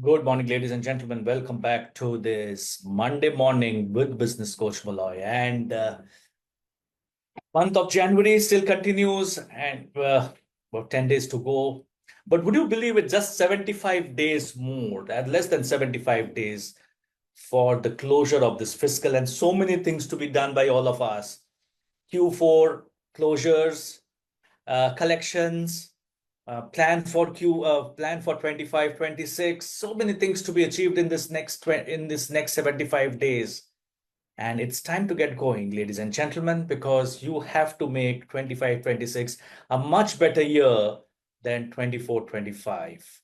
Good morning, ladies and gentlemen. Welcome back to this Monday morning with Business Coach Malloy. And month of January still continues, and about 10 days to go. But would you believe it? Just 75 days more, and less than 75 days for the closure of this fiscal, and so many things to be done by all of us. Q4 closures, collections, plan for 25, 26. So many things to be achieved in this next 75 days. And it's time to get going, ladies and gentlemen, because you have to make 25, 26 a much better year than 24, 25.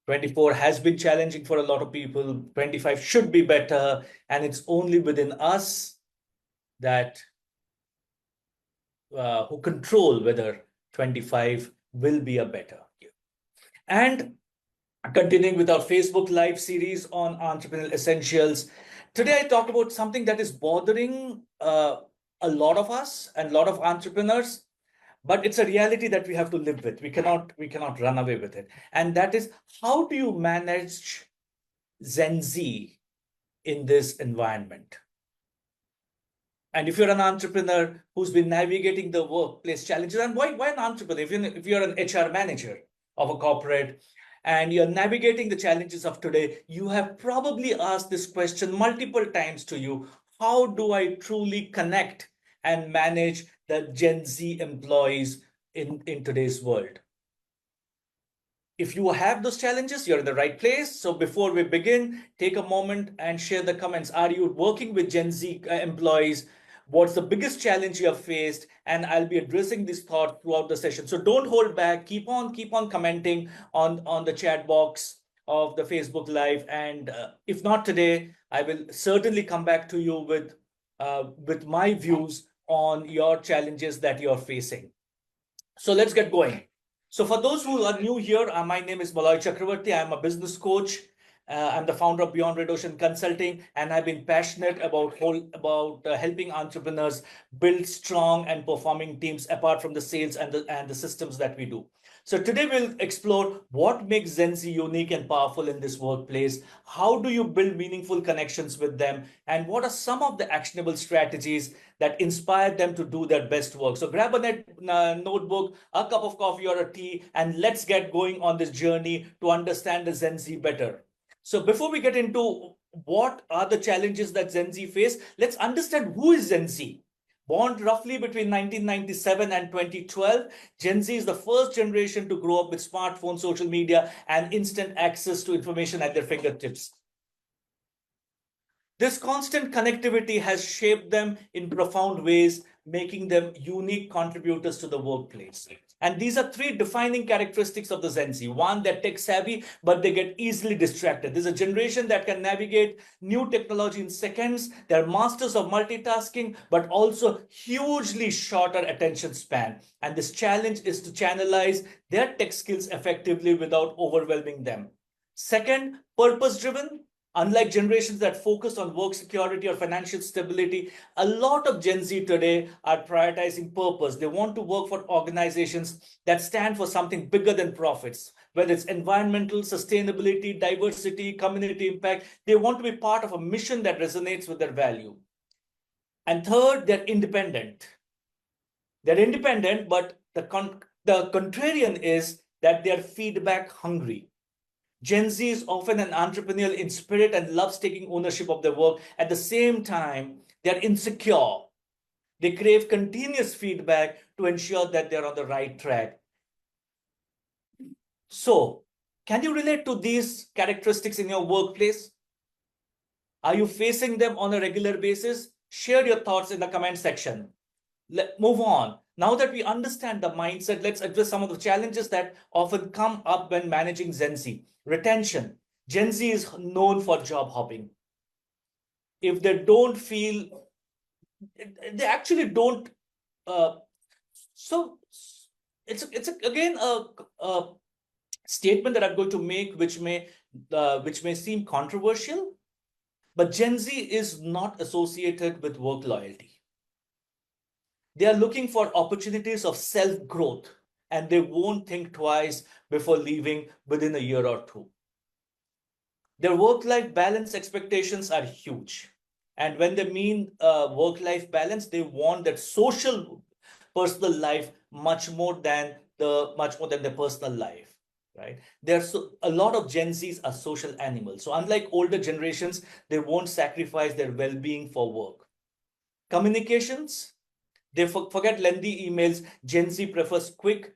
24 has been challenging for a lot of people. 25 should be better. And it's only within us that who control whether 25 will be a better year. And continuing with our Facebook Live series on entrepreneurial essentials, today I talked about something that is bothering a lot of us and a lot of entrepreneurs, but it's a reality that we have to live with. We cannot run away with it, and that is, how do you manage Gen Z in this environment? And if you're an entrepreneur who's been navigating the workplace challenges, and why an entrepreneur? If you're an HR manager of a corporate and you're navigating the challenges of today, you have probably asked this question multiple times to you. How do I truly connect and manage the Gen Z employees in today's world? If you have those challenges, you're in the right place. So before we begin, take a moment and share the comments. Are you working with Gen Z employees? What's the biggest challenge you have faced? And I'll be addressing this thought throughout the session. So don't hold back. Keep on commenting on the chat box of the Facebook Live. And if not today, I will certainly come back to you with my views on your challenges that you're facing. So let's get going. So for those who are new here, my name is Malloy Chakravarti. I'm a business coach. I'm the founder of Beyond Red Ocean Consulting, and I've been passionate about helping entrepreneurs build strong and performing teams apart from the sales and the systems that we do. So today we'll explore what makes Gen Z unique and powerful in this workplace. How do you build meaningful connections with them? And what are some of the actionable strategies that inspire them to do their best work? So grab a notebook, a cup of coffee or a tea, and let's get going on this journey to understand the Gen Z better. So before we get into what are the challenges that Gen Z face, let's understand who is Gen Z. Born roughly between 1997 and 2012, Gen Z is the first generation to grow up with smartphones, social media, and instant access to information at their fingertips. This constant connectivity has shaped them in profound ways, making them unique contributors to the workplace. And these are three defining characteristics of the Gen Z. One, they're tech savvy, but they get easily distracted. There's a generation that can navigate new technology in seconds. They're masters of multitasking, but also hugely shorter attention span. And this challenge is to channelize their tech skills effectively without overwhelming them. Second, purpose driven. Unlike generations that focus on work security or financial stability, a lot of Gen Z today are prioritizing purpose. They want to work for organizations that stand for something bigger than profits, whether it's environmental, sustainability, diversity, community impact. They want to be part of a mission that resonates with their value. And third, they're independent. They're independent, but the contrarian is that they're feedback hungry. Gen Z is often an entrepreneurial in spirit and loves taking ownership of their work. At the same time, they're insecure. They crave continuous feedback to ensure that they're on the right track. So, can you relate to these characteristics in your workplace? Are you facing them on a regular basis? Share your thoughts in the comment section. Let's move on. Now that we understand the mindset, let's address some of the challenges that often come up when managing Gen Z. Retention. Gen Z is known for job hopping. If they don't feel, they actually don't. So it's again a statement that I'm going to make, which may seem controversial, but Gen Z is not associated with work loyalty. They are looking for opportunities of self-growth, and they won't think twice before leaving within a year or two. Their work-life balance expectations are huge. And when they mean work-life balance, they want that social personal life much more than their personal life, right? There's a lot of Gen Zs are social animals. So unlike older generations, they won't sacrifice their well-being for work. Communications, they forget lengthy emails. Gen Z prefers quick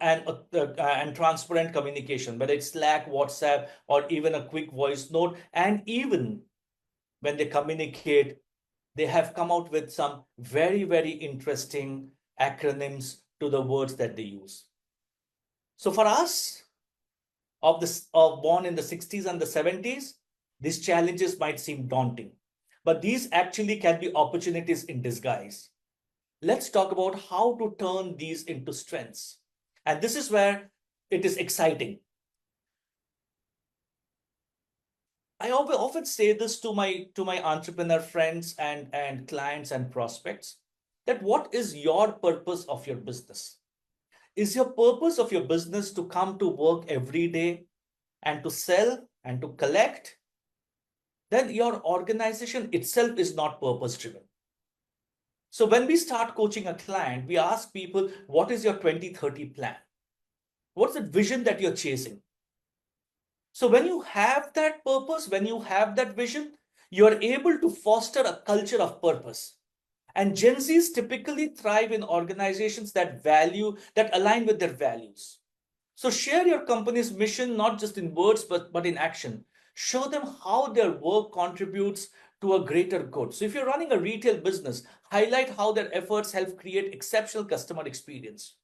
and transparent communication, whether it's Slack, WhatsApp, or even a quick voice note. And even when they communicate, they have come out with some very, very interesting acronyms to the words that they use. So for us, born in the 60s and the 70s, these challenges might seem daunting, but these actually can be opportunities in disguise. Let's talk about how to turn these into strengths. And this is where it is exciting. I often say this to my entrepreneur friends and clients and prospects, that what is your purpose of your business? Is your purpose of your business to come to work every day and to sell and to collect? Then your organization itself is not purpose driven. So when we start coaching a client, we ask people, what is your 2030 plan? What's the vision that you're chasing? So when you have that purpose, when you have that vision, you're able to foster a culture of purpose. And Gen Zs typically thrive in organizations that align with their values. So share your company's mission, not just in words, but in action. Show them how their work contributes to a greater good. So if you're running a retail business, highlight how their efforts help create exceptional customer experience.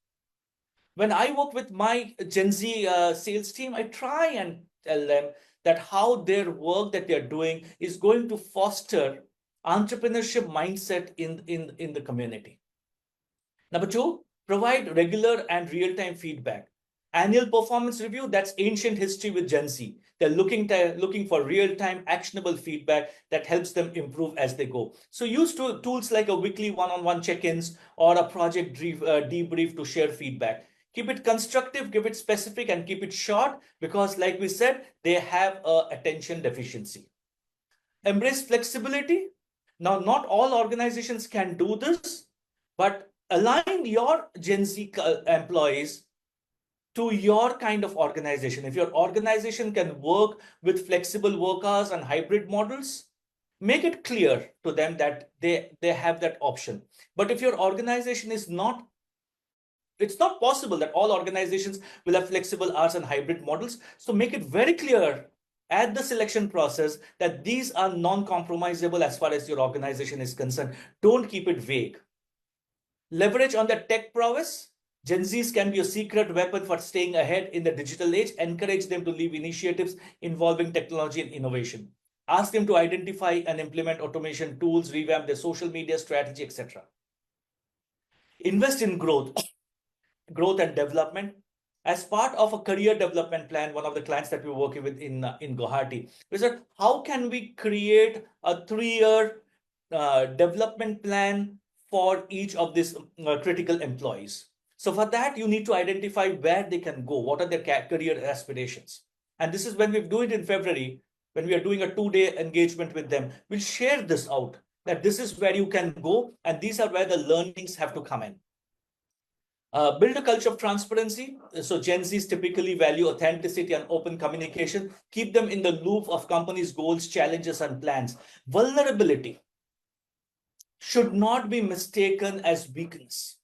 When I work with my Gen Z sales team, I try and tell them that how their work that they're doing is going to foster entrepreneurship mindset in the community. Number two, provide regular and real-time feedback. Annual performance review, that's ancient history with Gen Z. They're looking for real-time actionable feedback that helps them improve as they go. So use tools like a weekly one-on-one check-ins or a project debrief to share feedback. Keep it constructive, give it specific, and keep it short, because like we said, they have attention deficiency. Embrace flexibility. Now, not all organizations can do this, but align your Gen Z employees to your kind of organization. If your organization can work with flexible work hours and hybrid models, make it clear to them that they have that option. But if your organization is not, it's not possible that all organizations will have flexible hours and hybrid models. So make it very clear at the selection process that these are non-compromisable as far as your organization is concerned. Don't keep it vague. Leverage on their tech prowess. Gen Zs can be a secret weapon for staying ahead in the digital age. Encourage them to lead initiatives involving technology and innovation. Ask them to identify and implement automation tools, revamp their social media strategy, etc. Invest in growth and development. As part of a career development plan, one of the clients that we're working with in Guwahati, we said, how can we create a 3-year development plan for each of these critical employees? So for that, you need to identify where they can go, what are their career aspirations. And this is when we do it in February, when we are doing a 2-day engagement with them, we'll share this out, that this is where you can go, and these are where the learnings have to come in. Build a culture of transparency. So Gen Zs typically value authenticity and open communication. Keep them in the loop of companies' goals, challenges, and plans. Vulnerability should not be mistaken as weakness.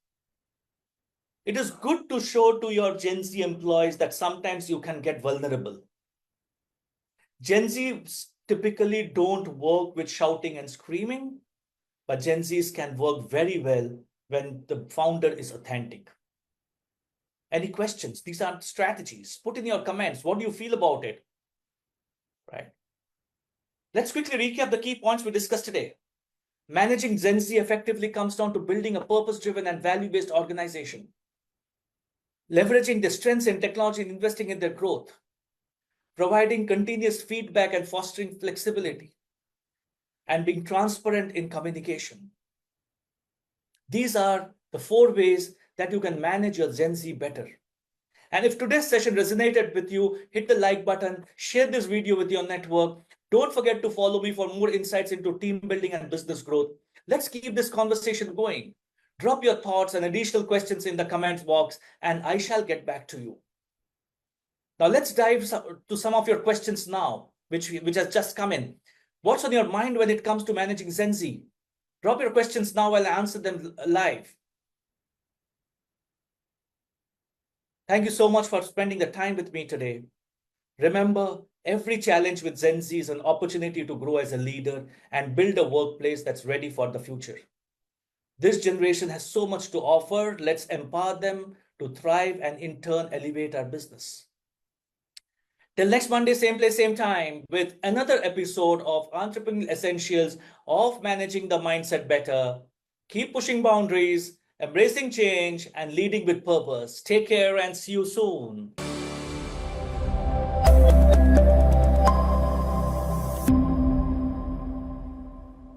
It is good to show to your Gen Z employees that sometimes you can get vulnerable. Gen Zs typically don't work with shouting and screaming, but Gen Zs can work very well when the founder is authentic. Any questions? These are strategies. Put in your comments. What do you feel about it? Right. Let's quickly recap the key points we discussed today. Managing Gen Z effectively comes down to building a purpose-driven and value-based organization. Leveraging their strengths in technology and investing in their growth. Providing continuous feedback and fostering flexibility. And being transparent in communication. These are the 4 ways that you can manage your Gen Z better. And if today's session resonated with you, hit the like button, share this video with your network. Don't forget to follow me for more insights into team building and business growth. Let's keep this conversation going. Drop your thoughts and additional questions in the comments box, and I shall get back to you. Now let's dive to some of your questions now, which has just come in. What's on your mind when it comes to managing Gen Z? Drop your questions now while I answer them live. Thank you so much for spending the time with me today. Remember, every challenge with Gen Z is an opportunity to grow as a leader and build a workplace that's ready for the future. This generation has so much to offer. Let's empower them to thrive and in turn elevate our business. Till next Monday, same place, same time, with another episode of Entrepreneurial Essentials of Managing the Mindset Better. Keep pushing boundaries, embracing change, and leading with purpose. Take care and see you soon.